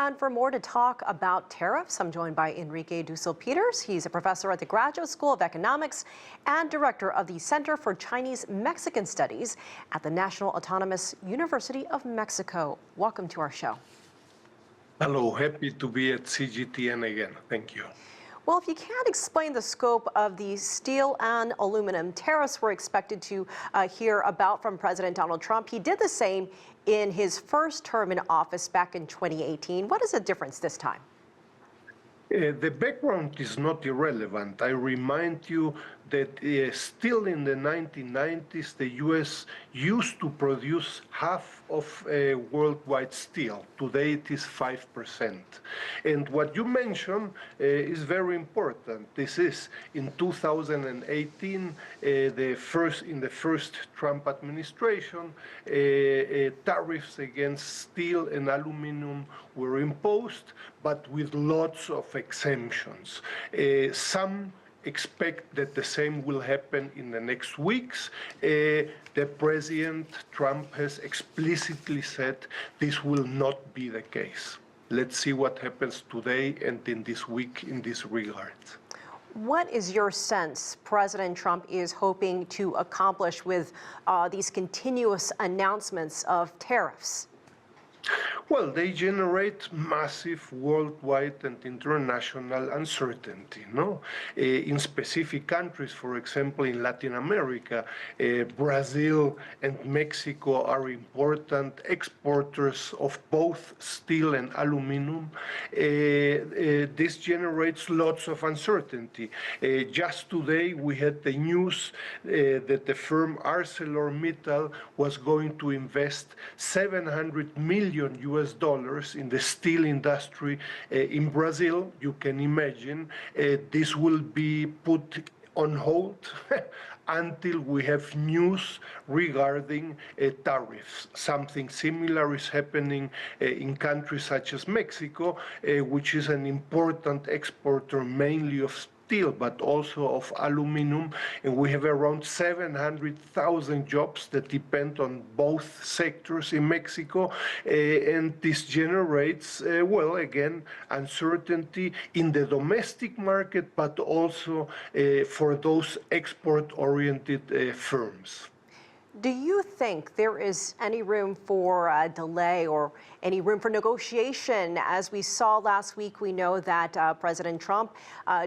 And for more to talk about tariffs, I'm joined by Enrique Dussel Peters. He's a professor at the Graduate School of Economics and director of the Center for Chinese-Mexican Studies at the National Autonomous University of Mexico. Welcome to our show. Hello, happy to be at CGTN again. Thank you. Well, if you can't explain the scope of the steel and aluminum tariffs we're expected to hear about from President Donald Trump, he did the same in his first term in office back in 2018. What is the difference this time? The background is not irrelevant. I remind you that still in the 1990s, the U.S. used to produce half of worldwide steel. Today it is 5%. And what you mentioned is very important. This is in 2018, in the first Trump administration, tariffs against steel and aluminum were imposed, but with lots of exemptions. Some expect that the same will happen in the next weeks. The President Trump has explicitly said this will not be the case. Let's see what happens today and in this week in this regard. What is your sense President Trump is hoping to accomplish with these continuous announcements of tariffs? Well, they generate massive worldwide and international uncertainty, no? In specific countries, for example, in Latin America, Brazil and Mexico are important exporters of both steel and aluminum. This generates lots of uncertainty. Just today, we had the news that the firm ArcelorMittal was going to invest $700 million in the steel industry in Brazil. You can imagine this will be put on hold until we have news regarding tariffs. Something similar is happening in countries such as Mexico, which is an important exporter mainly of steel, but also of aluminum, and we have around 700,000 jobs that depend on both sectors in Mexico, and this generates, well, again, uncertainty in the domestic market, but also for those export-oriented firms. Do you think there is any room for a delay or any room for negotiation? As we saw last week, we know that President Trump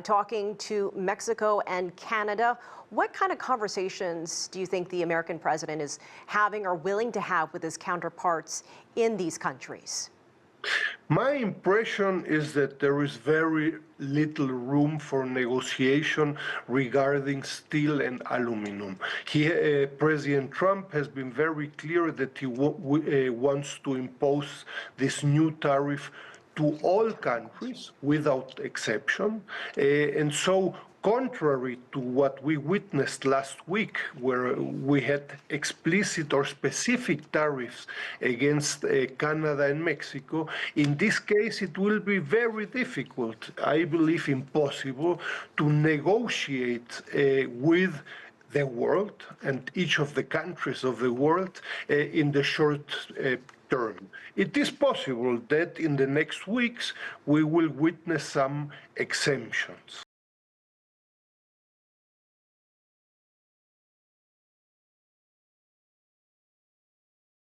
talking to Mexico and Canada. What kind of conversations do you think the American president is having or willing to have with his counterparts in these countries? My impression is that there is very little room for negotiation regarding steel and aluminum. President Trump has been very clear that he wants to impose this new tariff to all countries without exception. And so, contrary to what we witnessed last week, where we had explicit or specific tariffs against Canada and Mexico, in this case it will be very difficult, I believe impossible, to negotiate with the world and each of the countries of the world in the short term. It is possible that in the next weeks we will witness some exemptions.